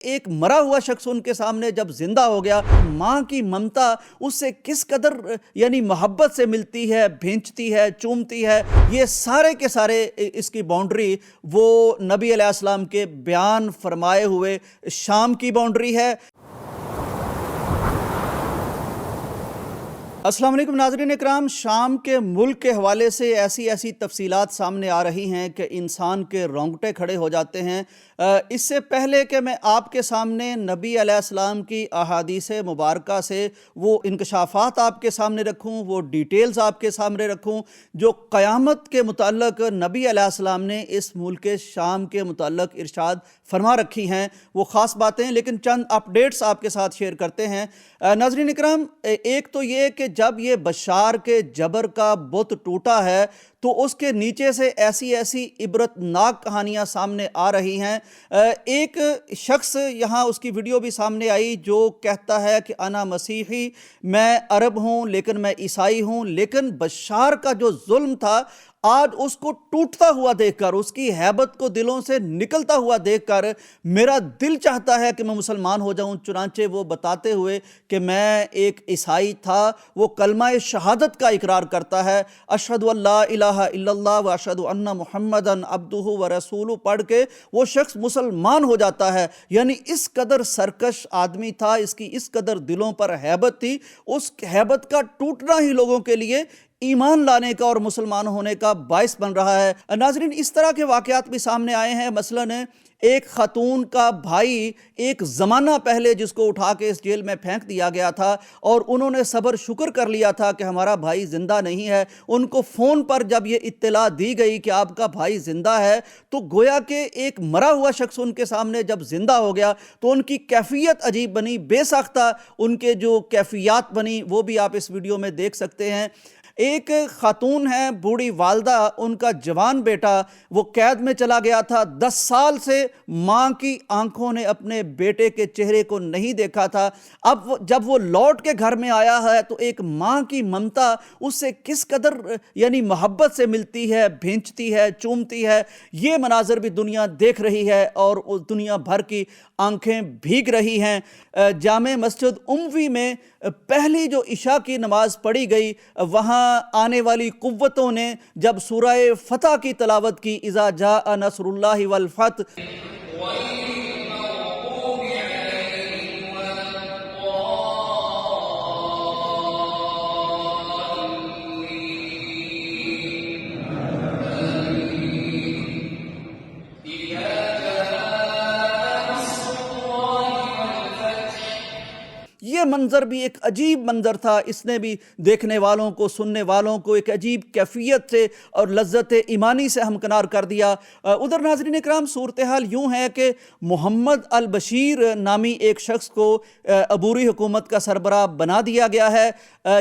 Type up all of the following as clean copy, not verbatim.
ایک مرا ہوا شخص ان کے سامنے جب زندہ ہو گیا، ماں کی ممتا اس سے کس قدر یعنی محبت سے ملتی ہے، بھینچتی ہے، چومتی ہے، یہ سارے کے سارے اس کی باؤنڈری وہ نبی علیہ السلام کے بیان فرمائے ہوئے شام کی باؤنڈری ہے۔ السلام علیکم ناظرین اکرام، شام کے ملک کے حوالے سے ایسی تفصیلات سامنے آ رہی ہیں کہ انسان کے رونگٹے کھڑے ہو جاتے ہیں۔ اس سے پہلے کہ میں آپ کے سامنے نبی علیہ السلام کی احادیث مبارکہ سے وہ انکشافات آپ کے سامنے رکھوں، وہ ڈیٹیلز آپ کے سامنے رکھوں جو قیامت کے متعلق نبی علیہ السلام نے اس ملک شام کے متعلق ارشاد فرما رکھی ہیں، وہ خاص باتیں، لیکن چند اپڈیٹس آپ کے ساتھ شیئر کرتے ہیں۔ ناظرین اکرام، ایک تو یہ کہ جب یہ بشار کے جبر کا بت ٹوٹا ہے تو اس کے نیچے سے ایسی عبرتناک کہانیاں سامنے آ رہی ہیں۔ ایک شخص یہاں اس کی ویڈیو بھی سامنے آئی جو کہتا ہے کہ انا مسیحی، میں عرب ہوں لیکن میں عیسائی ہوں، لیکن بشار کا جو ظلم تھا آج اس کو ٹوٹتا ہوا دیکھ کر، اس کی ہیبت کو دلوں سے نکلتا ہوا دیکھ کر میرا دل چاہتا ہے کہ میں مسلمان ہو جاؤں۔ چنانچہ وہ بتاتے ہوئے کہ میں ایک عیسائی تھا، وہ کلمہ شہادت کا اقرار کرتا ہے، اشہد ان لا الہ الا اللہ و اشہد ان محمدً عبدہ و رسولہ پڑھ کے وہ شخص مسلمان ہو جاتا ہے۔ یعنی اس قدر سرکش آدمی تھا، اس کی اس قدر دلوں پر ہیبت تھی، اس ہیبت کا ٹوٹنا ہی لوگوں کے لیے ایمان لانے کا اور مسلمان ہونے کا باعث بن رہا ہے۔ ناظرین، اس طرح کے واقعات بھی سامنے آئے ہیں۔ مثلاً ایک خاتون کا بھائی ایک زمانہ پہلے جس کو اٹھا کے اس جیل میں پھینک دیا گیا تھا اور انہوں نے صبر شکر کر لیا تھا کہ ہمارا بھائی زندہ نہیں ہے، ان کو فون پر جب یہ اطلاع دی گئی کہ آپ کا بھائی زندہ ہے تو گویا کہ ایک مرا ہوا شخص ان کے سامنے جب زندہ ہو گیا تو ان کی کیفیت عجیب بنی، بے ساختہ ان کے جو کیفیات بنی وہ بھی آپ اس ویڈیو میں دیکھ سکتے ہیں۔ ایک خاتون ہے، بوڑھی والدہ، ان کا جوان بیٹا وہ قید میں چلا گیا تھا، 10 سال سے ماں کی آنکھوں نے اپنے بیٹے کے چہرے کو نہیں دیکھا تھا۔ اب جب وہ لوٹ کے گھر میں آیا ہے تو ایک ماں کی ممتا اس سے کس قدر یعنی محبت سے ملتی ہے، بھینچتی ہے، چومتی ہے، یہ مناظر بھی دنیا دیکھ رہی ہے اور دنیا بھر کی آنکھیں بھیگ رہی ہیں۔ جامع مسجد اموی میں پہلی جو عشاء کی نماز پڑھی گئی، وہاں آنے والی قوتوں نے جب سورہ فتح کی تلاوت کی، اذا جاء نصر اللہ والفتح، یہ منظر بھی ایک عجیب منظر تھا، اس نے بھی دیکھنے والوں کو، سننے والوں کو ایک عجیب کیفیت سے اور لذت ایمانی سے ہمکنار کر دیا۔ ادھر ناظرین اکرام، صورتحال یوں ہے کہ محمد البشیر نامی ایک شخص کو عبوری حکومت کا سربراہ بنا دیا گیا ہے۔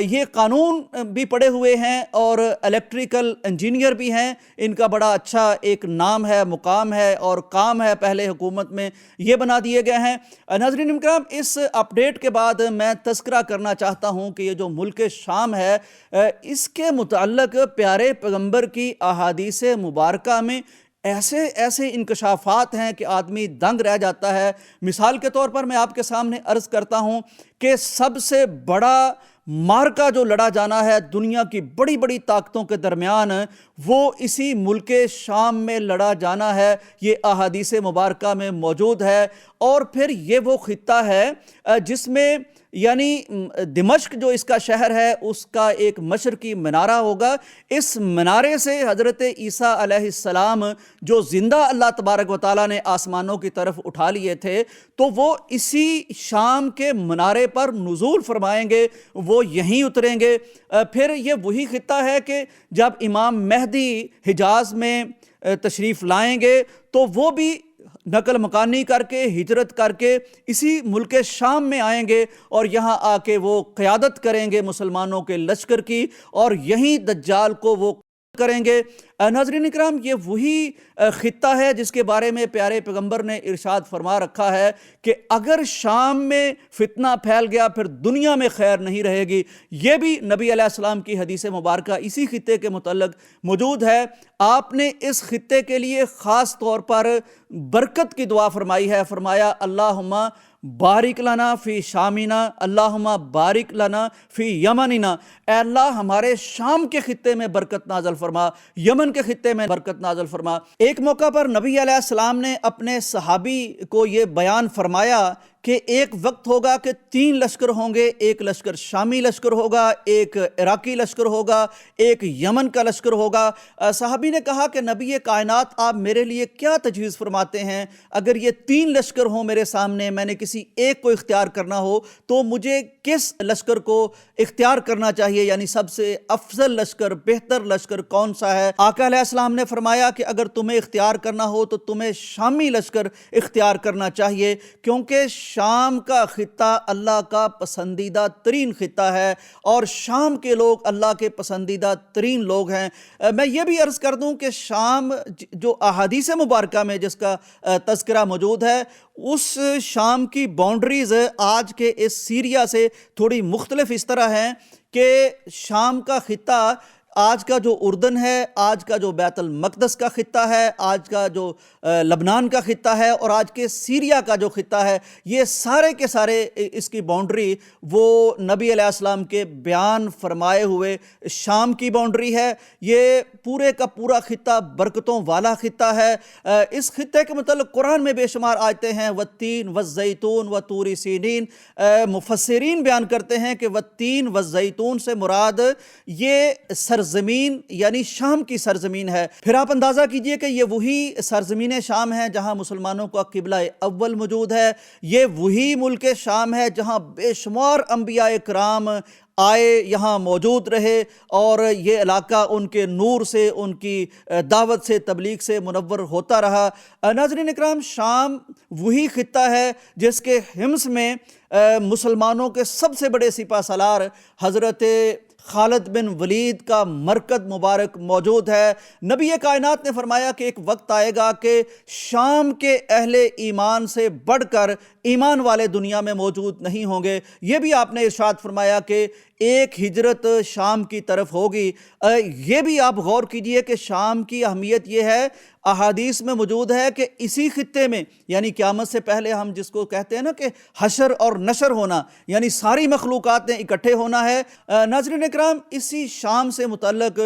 یہ قانون بھی پڑھے ہوئے ہیں اور الیکٹریکل انجینئر بھی ہیں، ان کا بڑا اچھا ایک نام ہے، مقام ہے اور کام ہے، پہلے حکومت میں یہ بنا دیے گئے ہیں۔ ناظرین اکرام، اس اپڈیٹ کے بعد میں تذکرہ کرنا چاہتا ہوں کہ یہ جو ملک شام ہے، اس کے متعلق پیارے پیغمبر کی احادیث مبارکہ میں ایسے انکشافات ہیں کہ آدمی دنگ رہ جاتا ہے۔ مثال کے طور پر میں آپ کے سامنے عرض کرتا ہوں کہ سب سے بڑا مارکا جو لڑا جانا ہے دنیا کی بڑی بڑی طاقتوں کے درمیان، وہ اسی ملک شام میں لڑا جانا ہے، یہ احادیث مبارکہ میں موجود ہے۔ اور پھر یہ وہ خطہ ہے جس میں یعنی دمشق جو اس کا شہر ہے، اس کا ایک مشرقی منارہ ہوگا، اس منارے سے حضرت عیسیٰ علیہ السلام جو زندہ اللہ تبارک و تعالیٰ نے آسمانوں کی طرف اٹھا لیے تھے تو وہ اسی شام کے منارے پر نزول فرمائیں گے، وہ یہیں اتریں گے۔ پھر یہ وہی خطہ ہے کہ جب امام مہدی حجاز میں تشریف لائیں گے تو وہ بھی نقل مکانی کر کے، ہجرت کر کے اسی ملک شام میں آئیں گے اور یہاں آ کے وہ قیادت کریں گے مسلمانوں کے لشکر کی، اور یہیں دجال کو وہ کریں گے۔ नाज़रीन इकराम, ये वही खित्ता है जिसके बारे में प्यारे पैगंबर ने इरशाद फरमा रखा है कि अगर शाम में फितना फैल गया फिर दुनिया में खैर नहीं रहेगी। ये भी नबी अलैहिस्सलाम की हदीस मुबारक इसी खित्ते के मुतल्लिक़ मौजूद है। आपने इस खित्ते के लिए ख़ास तौर पर बरकत की दुआ फरमाई है। फरमाया अल्लाहुम्मा बारिक लना फ़ी शामिना, अल्लाहुम्मा बारिक लना फ़ी यमनिना। ऐ अल्लाह हमारे शाम के खित्ते में बरकत नाज़िल फरमा, यमन के खित्ते में बरकत नाज़िल फरमा। एक मौका पर नबी अलैहिस्सलाम ने अपने सहाबी को ये बयान फरमाया कि एक वक्त होगा कि 3 लश्कर होंगे, एक लश्कर शामी लश्कर होगा, एक इराकी लश्कर होगा, एक यमन का लश्कर होगा। सहाबी ने कहा कि नबी कायनात आप मेरे लिए क्या तजवीज़ फरमाते हैं? अगर ये 3 लश्कर हों मेरे सामने, मैंने किसी एक को इख्तियार करना हो तो मुझे किस लश्कर को इख्तियार करना चाहिए, यानी सबसे अफजल लश्कर, बेहतर लश्कर कौन सा है? आका अलैहिस्सलाम ने फरमाया कि अगर तुम्हें इख्तियार करना हो तो तुम्हें शामी लश्कर इख्तियार करना चाहिए, क्योंकि शाम का खित्ता अल्लाह का पसंदीदा तरीन खित्ता है और शाम के लोग अल्लाह के पसंदीदा तरीन लोग हैं। मैं ये भी अर्ज़ कर दूं कि शाम जो अहादीस मुबारका में जिसका तज़किरा मौजूद है, उस शाम की बाउंड्रीज़ आज के इस सीरिया से थोड़ी मुख्तलिफ इस तरह हैं कि शाम का खित्ता आज का जो उर्दन है, आज का जो बैतुल मक़दस का खित्ता है, आज का जो लबनान का खित्ता है और आज के सीरिया का जो खित्ता है, ये सारे के सारे इसकी बाउंड्री वो नबी अलैहिस्सलाम के बयान फरमाए हुए शाम की बाउंड्री है। ये पूरे का पूरा खित्ता बरकतों वाला खित्ता है। इस खित्ते के मतलब कुरान में बेशुमार आयतें हैं, वत्तीन वज़्ज़ैतून व तूरी सीनीन। मुफस्सिरीन बयान करते हैं कि वत्तीन वज़्ज़ैतून से मुराद ये सरजमीन यानी शाम की सरजमीन है। फिर आप अंदाज़ा कीजिए कि ये वही सरजमीन शाम है जहाँ मुसलमानों का किबला अव्वल मौजूद है। ये वही मुल्क शाम है जहाँ बेशुमार अंबिया इकराम आए, यहाँ मौजूद रहे और ये इलाका उनके नूर से, उनकी दावत से, तबलीग से मुनव्वर होता रहा। नाज़रीन इकराम, शाम वही खित्ता है जिसके हिम्स में मुसलमानों के सबसे बड़े सिपा सलार हज़रत खालिद बिन वलीद का मरकद मुबारक मौजूद है। नबी कायनात ने फरमाया कि एक वक्त आएगा कि शाम के अहले ईमान से बढ़कर ईमान वाले दुनिया में मौजूद नहीं होंगे। ये भी आपने इरशाद फरमाया कि एक हिजरत शाम की तरफ होगी। ये भी आप गौर कीजिए कि शाम की अहमियत ये है, अहादीस में मौजूद है कि इसी खित्ते में यानी क़यामत से पहले हम जिसको कहते हैं ना कि हशर और नशर होना, यानी सारी मखलूक़ात ने इकट्ठे होना है। नाज़रीन इकराम, इसी शाम से मुतल्लिक़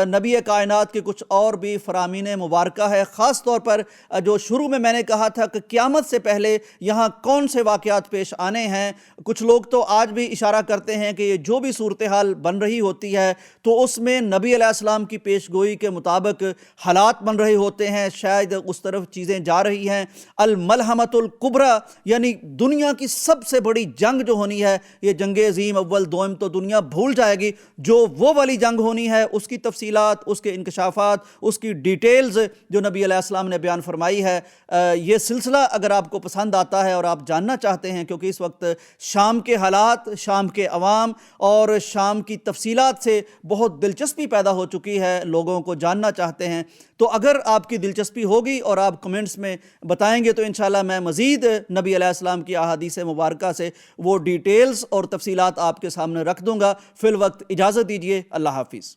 नबी कायनात के कुछ और भी फ़रामीन मुबारका है। ख़ास तौर पर जो शुरू में मैंने कहा था कि क़यामत से पहले यहाँ कौन से वाक़यात पेश आने हैं। कुछ लोग तो आज भी इशारा करते हैं कि ये जो भी सूरत हाल बन रही होती है तो उसमें नबी अलैहिस्सलाम की पेशगोई के मुताबिक हालात बन रहे होते हैं, शायद उस तरफ चीज़ें जा रही हैं। अल मलहमतुल कुबरा यानी दुनिया की सबसे बड़ी जंग जो होनी है, ये जंग अज़ीम अव्वल दोम तो दुनिया भूल जाएगी। जो वो वाली जंग होनी है उसकी तफसीलात, उसके इंकशाफात, उसकी डिटेल्स जो नबी अलैहिस्सलाम ने बयान फरमाई है। ये सिलसिला अगर आपको पसंद आता है और आप जानना चाहते हैं, क्योंकि इस वक्त शाम के हालात, शाम के अवाम और शाम की तफसीलात से बहुत दिलचस्पी पैदा हो चुकी है, लोगों को जानना चाहते हैं, तो अगर आपकी दिलचस्पी होगी और आप कमेंट्स में बताएंगे तो इंशाल्लाह मैं मज़ीद नबी अलैहिस्सलाम की अहादीस मुबारका से वो डिटेल्स और तफसीलात आपके सामने रख दूँगा। फ़िल वक्त इजाज़त दीजिए। अल्लाह हाफ़िज़।